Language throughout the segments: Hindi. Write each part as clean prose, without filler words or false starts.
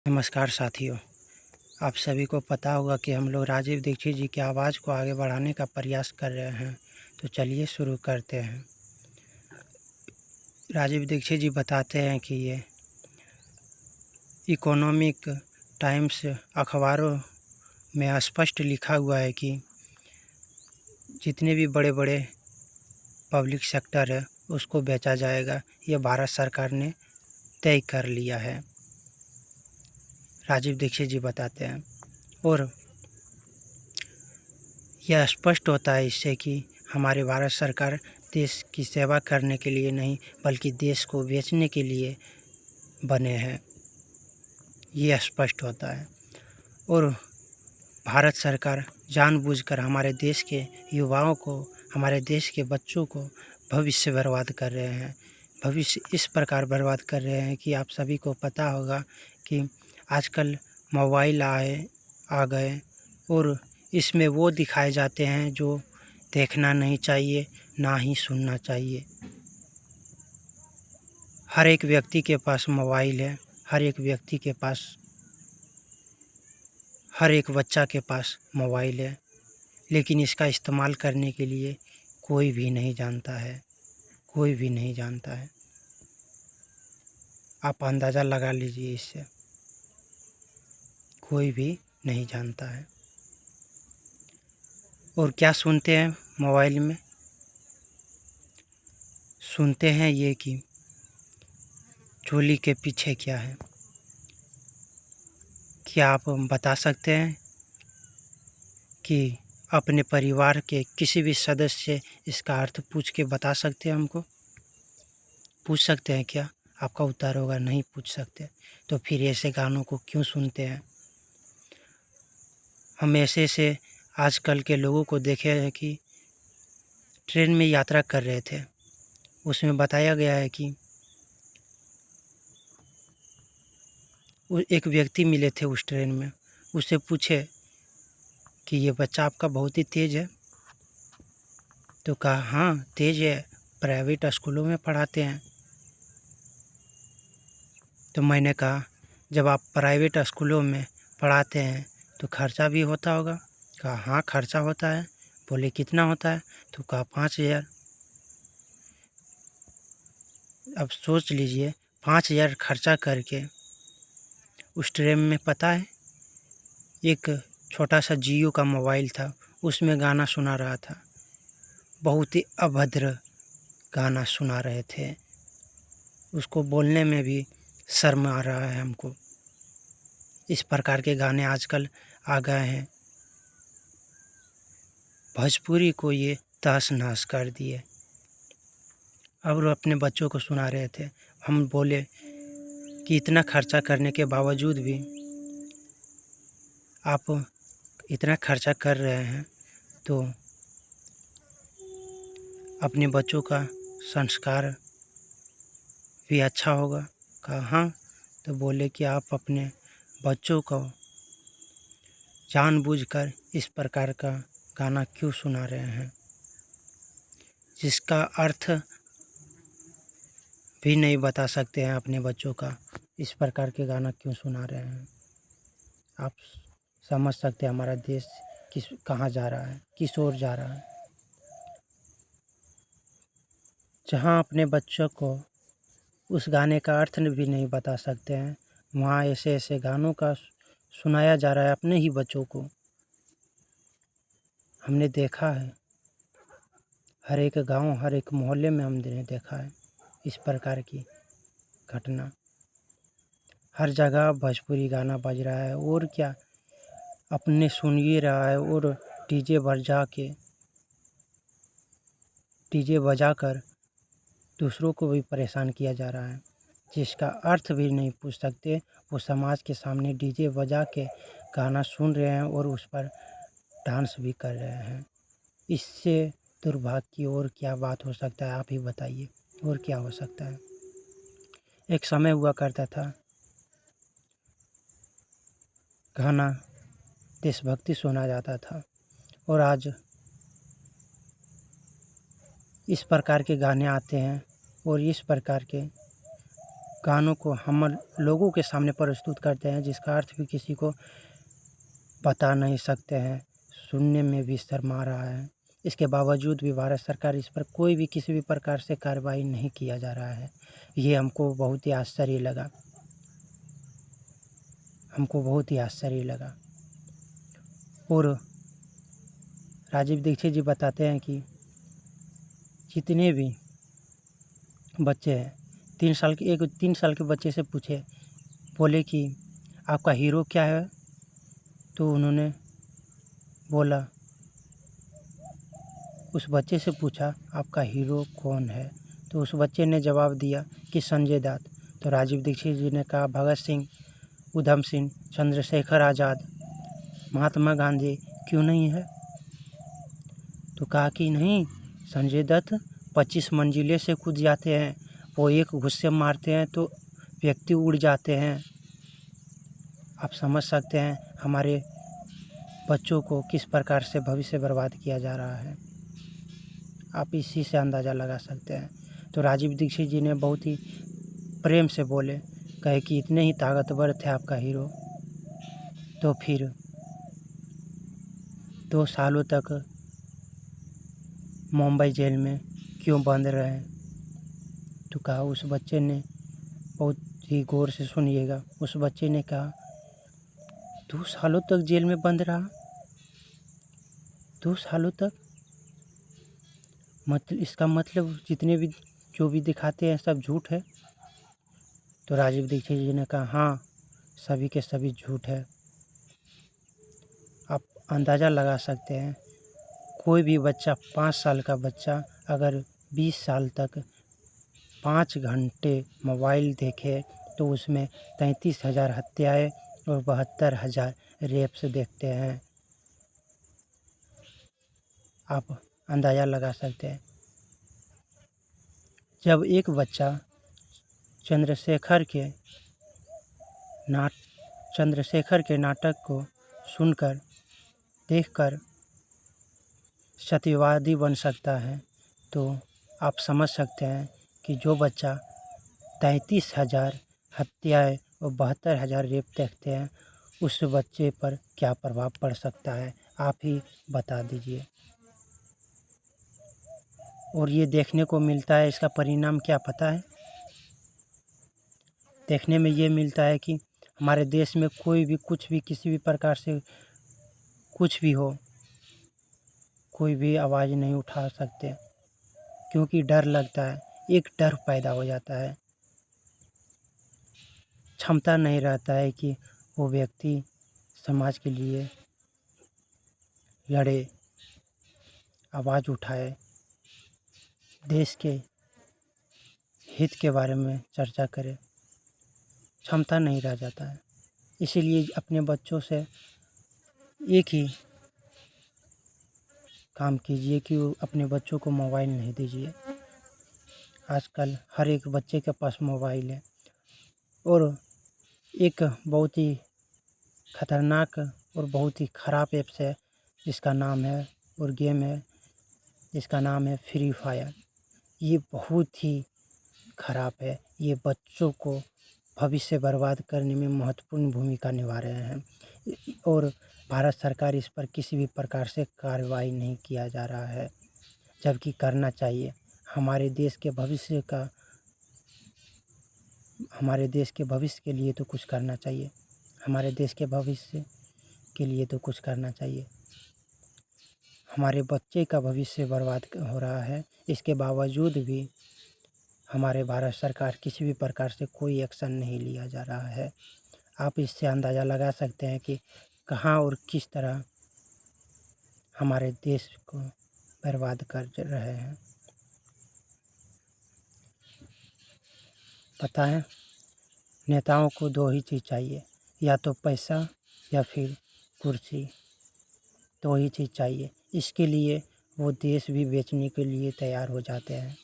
नमस्कार साथियों, आप सभी को पता होगा कि हम लोग राजीव दीक्षित जी की आवाज़ को आगे बढ़ाने का प्रयास कर रहे हैं। तो चलिए शुरू करते हैं। राजीव दीक्षित जी बताते हैं कि ये इकोनॉमिक टाइम्स अखबारों में स्पष्ट लिखा हुआ है कि जितने भी बड़े बड़े पब्लिक सेक्टर है उसको बेचा जाएगा। ये भारत सरकार ने तय कर लिया है, राजीव दीक्षित जी बताते हैं। और यह स्पष्ट होता है इससे कि हमारे भारत सरकार देश की सेवा करने के लिए नहीं बल्कि देश को बेचने के लिए बने हैं, ये स्पष्ट होता है। और भारत सरकार जानबूझकर हमारे देश के युवाओं को, हमारे देश के बच्चों को भविष्य बर्बाद कर रहे हैं। भविष्य इस प्रकार बर्बाद कर रहे हैं कि आप सभी को पता होगा कि आजकल मोबाइल आ गए और इसमें वो दिखाए जाते हैं जो देखना नहीं चाहिए, ना ही सुनना चाहिए। हर एक व्यक्ति के पास मोबाइल है, हर एक व्यक्ति के पास, हर एक बच्चा के पास मोबाइल है, लेकिन इसका इस्तेमाल करने के लिए कोई भी नहीं जानता है, कोई भी नहीं जानता है। आप अंदाज़ा लगा लीजिए, इससे कोई भी नहीं जानता है। और क्या सुनते हैं मोबाइल में? सुनते हैं ये कि चोली के पीछे क्या है। क्या आप बता सकते हैं कि अपने परिवार के किसी भी सदस्य से इसका अर्थ पूछ के बता सकते हैं हमको? पूछ सकते हैं क्या? आपका उत्तर होगा नहीं पूछ सकते। तो फिर ऐसे गानों को क्यों सुनते हैं? हम ऐसे आजकल के लोगों को देखे हैं कि ट्रेन में यात्रा कर रहे थे, उसमें बताया गया है कि एक व्यक्ति मिले थे उस ट्रेन में, उससे पूछे कि ये बच्चा आपका बहुत ही तेज़ है। तो कहा हाँ तेज़ है, प्राइवेट स्कूलों में पढ़ाते हैं। तो मैंने कहा जब आप प्राइवेट स्कूलों में पढ़ाते हैं तो खर्चा भी होता होगा? कहा हाँ खर्चा होता है। बोले कितना होता है? तो कहा 5,000। अब सोच लीजिए 5,000 खर्चा करके उस ट्रेन में, पता है एक छोटा सा जियो का मोबाइल था, उसमें गाना सुना रहा था। बहुत ही अभद्र गाना सुना रहे थे, उसको बोलने में भी शर्म आ रहा है हमको। इस प्रकार के गाने आजकल आ गए हैं। भोजपुरी को ये तहस नहस कर दिए। अब वो अपने बच्चों को सुना रहे थे। हम बोले कि इतना खर्चा करने के बावजूद भी आप इतना खर्चा कर रहे हैं तो अपने बच्चों का संस्कार भी अच्छा होगा। कहा हाँ। तो बोले कि आप अपने बच्चों को जानबूझकर इस प्रकार का गाना क्यों सुना रहे हैं, जिसका अर्थ भी नहीं बता सकते हैं अपने बच्चों का, इस प्रकार के गाना क्यों सुना रहे हैं? आप समझ सकते हैं हमारा देश कहाँ जा रहा है, किस ओर जा रहा है। जहाँ अपने बच्चों को उस गाने का अर्थ भी नहीं बता सकते हैं, वहाँ ऐसे ऐसे गानों का सुनाया जा रहा है अपने ही बच्चों को। हमने देखा है हर एक गांव, हर एक मोहल्ले में हमने देखा है इस प्रकार की घटना। हर जगह भोजपुरी गाना बज रहा है और क्या, अपने सुन ही रहा है और डीजे बजाकर दूसरों को भी परेशान किया जा रहा है, जिसका अर्थ भी नहीं पूछ सकते। वो समाज के सामने डीजे बजा के गाना सुन रहे हैं और उस पर डांस भी कर रहे हैं। इससे दुर्भाग्य की और क्या बात हो सकता है, आप ही बताइए, और क्या हो सकता है। एक समय हुआ करता था, गाना देशभक्ति सुना जाता था, और आज इस प्रकार के गाने आते हैं और इस प्रकार के गानों को हम लोगों के सामने प्रस्तुत करते हैं, जिसका अर्थ भी किसी को बता नहीं सकते हैं, सुनने में भी शर्मा रहा है। इसके बावजूद भी भारत सरकार इस पर कोई भी किसी भी प्रकार से कार्रवाई नहीं किया जा रहा है। ये हमको बहुत ही आश्चर्य लगा, और राजीव दीक्षित जी बताते हैं कि जितने भी बच्चे हैं, 3 साल के बच्चे से पूछे, बोले कि आपका हीरो क्या है? तो उन्होंने बोला, उस बच्चे से पूछा आपका हीरो कौन है? तो उस बच्चे ने जवाब दिया कि संजय दत्त। तो राजीव दीक्षित जी ने कहा भगत सिंह, उधम सिंह, चंद्रशेखर आज़ाद, महात्मा गांधी क्यों नहीं है? तो कहा कि नहीं, संजय दत्त 25 मंजिले से कूद जाते हैं, वो एक घुस्से मारते हैं तो व्यक्ति उड़ जाते हैं। आप समझ सकते हैं हमारे बच्चों को किस प्रकार से भविष्य बर्बाद किया जा रहा है, आप इसी से अंदाज़ा लगा सकते हैं। तो राजीव दीक्षित जी ने बहुत ही प्रेम से बोले, कहे कि इतने ही ताकतवर थे आपका हीरो, तो फिर 2 सालों तक मुंबई जेल में क्यों बंद रहे? तो कहा, उस बच्चे ने, बहुत ही गौर से सुनिएगा, उस बच्चे ने कहा 2 सालों तक जेल में बंद रहा, 2 सालों तक, इसका मतलब जितने भी जो भी दिखाते हैं सब झूठ है? तो राजीव दीक्षित जी ने कहा हाँ, सभी के सभी झूठ है। आप अंदाज़ा लगा सकते हैं, कोई भी बच्चा, 5 साल का बच्चा अगर 20 साल तक 5 घंटे मोबाइल देखे तो उसमें 33,000 हत्याएं और 72,000 रेप्स देखते हैं। आप अंदाज़ा लगा सकते हैं। जब एक बच्चा चंद्रशेखर के नाटक को सुनकर, देखकर सत्यवादी बन सकता है, तो आप समझ सकते हैं कि जो बच्चा 33,000 हत्याएं और 72,000 रेप देखते हैं, उस बच्चे पर क्या प्रभाव पड़ सकता है, आप ही बता दीजिए। और ये देखने को मिलता है, इसका परिणाम क्या पता है? देखने में ये मिलता है कि हमारे देश में कोई भी कुछ भी किसी भी प्रकार से कुछ भी हो, कोई भी आवाज़ नहीं उठा सकते, क्योंकि डर लगता है, एक डर पैदा हो जाता है, क्षमता नहीं रहता है कि वो व्यक्ति समाज के लिए लड़े, आवाज़ उठाए, देश के हित के बारे में चर्चा करे, क्षमता नहीं रह जाता है। इसीलिए अपने बच्चों से एक ही काम कीजिए कि वो अपने बच्चों को मोबाइल नहीं दीजिए। आजकल हर एक बच्चे के पास मोबाइल है, और एक बहुत ही खतरनाक और बहुत ही ख़राब ऐप्स है जिसका नाम है, और गेम है जिसका नाम है फ्री फायर। ये बहुत ही ख़राब है, ये बच्चों को भविष्य बर्बाद करने में महत्वपूर्ण भूमिका निभा रहे हैं, और भारत सरकार इस पर किसी भी प्रकार से कार्रवाई नहीं किया जा रहा है, जबकि करना चाहिए। हमारे देश के भविष्य के लिए तो कुछ करना चाहिए, हमारे देश के भविष्य के लिए तो कुछ करना चाहिए। हमारे बच्चे का भविष्य बर्बाद हो रहा है, इसके बावजूद भी हमारे भारत सरकार किसी भी प्रकार से कोई एक्शन नहीं लिया जा रहा है। आप इससे अंदाज़ा लगा सकते हैं कि कहाँ और किस तरह हमारे देश को बर्बाद कर रहे हैं। पता है, नेताओं को 2 ही चीज़ चाहिए, या तो पैसा या फिर कुर्सी, 2 ही चीज़ चाहिए। इसके लिए वो देश भी बेचने के लिए तैयार हो जाते हैं।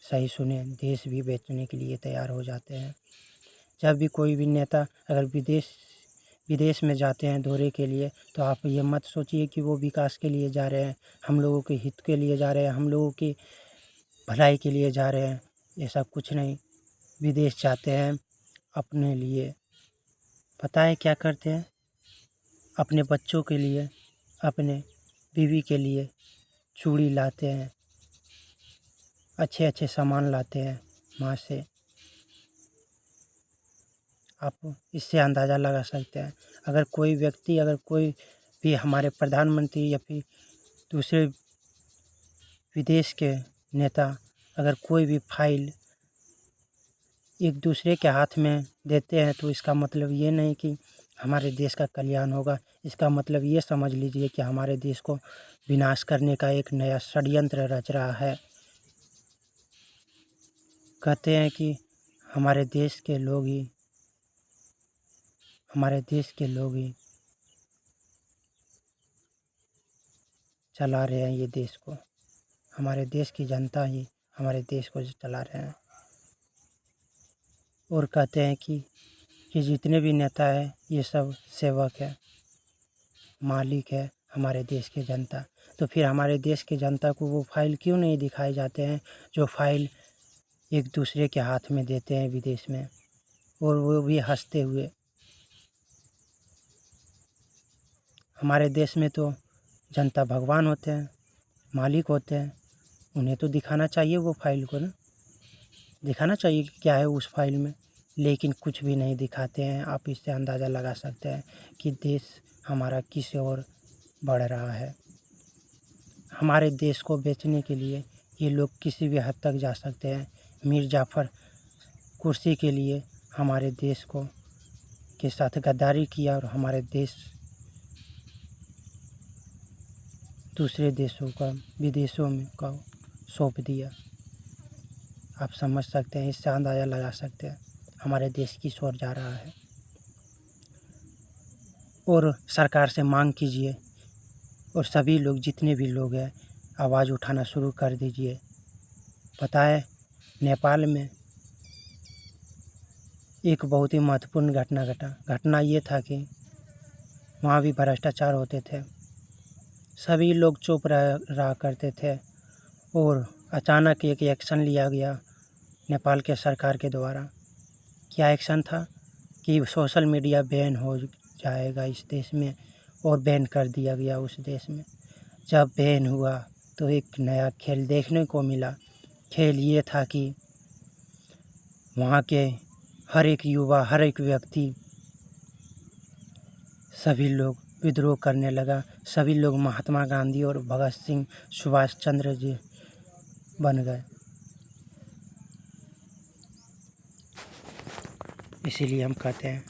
सही सुने, देश भी बेचने के लिए तैयार हो जाते हैं। जब भी कोई भी नेता अगर विदेश में जाते हैं दौरे के लिए, तो आप ये मत सोचिए कि वो विकास के लिए जा रहे हैं, हम लोगों के हित के लिए जा रहे हैं, हम लोगों की भलाई के लिए जा रहे हैं। ऐसा कुछ नहीं, विदेश जाते हैं अपने लिए, पता है क्या करते हैं? अपने बच्चों के लिए, अपने बीवी के लिए चूड़ी लाते हैं, अच्छे अच्छे सामान लाते हैं वहाँ से। आप इससे अंदाज़ा लगा सकते हैं। अगर कोई व्यक्ति, अगर कोई भी हमारे प्रधानमंत्री या फिर दूसरे विदेश के नेता अगर कोई भी फाइल एक दूसरे के हाथ में देते हैं तो इसका मतलब ये नहीं कि हमारे देश का कल्याण होगा। इसका मतलब ये समझ लीजिए कि हमारे देश को विनाश करने का एक नया षड्यंत्र रच रहा है। कहते हैं कि हमारे देश के लोग ही चला रहे हैं ये देश को। हमारे देश की जनता ही हमारे देश को चला रहे हैं। और कहते हैं कि जितने भी नेता हैं ये सब सेवक है, मालिक है हमारे देश की जनता। तो फिर हमारे देश की जनता को वो फाइल क्यों नहीं दिखाए जाते हैं जो फाइल एक दूसरे के हाथ में देते हैं विदेश में, और वो भी हंसते हुए। हमारे देश में तो जनता भगवान होते हैं, मालिक होते हैं, उन्हें तो दिखाना चाहिए वो फाइल को ना, दिखाना चाहिए कि क्या है उस फाइल में, लेकिन कुछ भी नहीं दिखाते हैं। आप इससे अंदाज़ा लगा सकते हैं कि देश हमारा किस ओर बढ़ रहा है। हमारे देश को बेचने के लिए ये लोग किसी भी हद तक जा सकते हैं। मीर जाफ़र कुर्सी के लिए हमारे देश को के साथ गद्दारी किया और हमारे देश दूसरे देशों का, विदेशों में का सौंप दिया। आप समझ सकते हैं, इससे अंदाज़ा लगा सकते हैं हमारे देश किस ओर जा रहा है। और सरकार से मांग कीजिए, और सभी लोग, जितने भी लोग हैं, आवाज़ उठाना शुरू कर दीजिए। पता है नेपाल में एक बहुत ही महत्वपूर्ण घटना घटा। घटना ये था कि वहाँ भी भ्रष्टाचार होते थे, सभी लोग चुप रहा करते थे, और अचानक एक एक्शन लिया गया नेपाल के सरकार के द्वारा। क्या एक्शन था कि सोशल मीडिया बैन हो जाएगा इस देश में, और बैन कर दिया गया उस देश में। जब बैन हुआ तो एक नया खेल देखने को मिला। खेल ये था कि वहाँ के हर एक युवा, हर एक व्यक्ति, सभी लोग विद्रोह करने लगा। सभी लोग महात्मा गांधी और भगत सिंह, सुभाष चंद्र जी बन गए। इसीलिए हम कहते हैं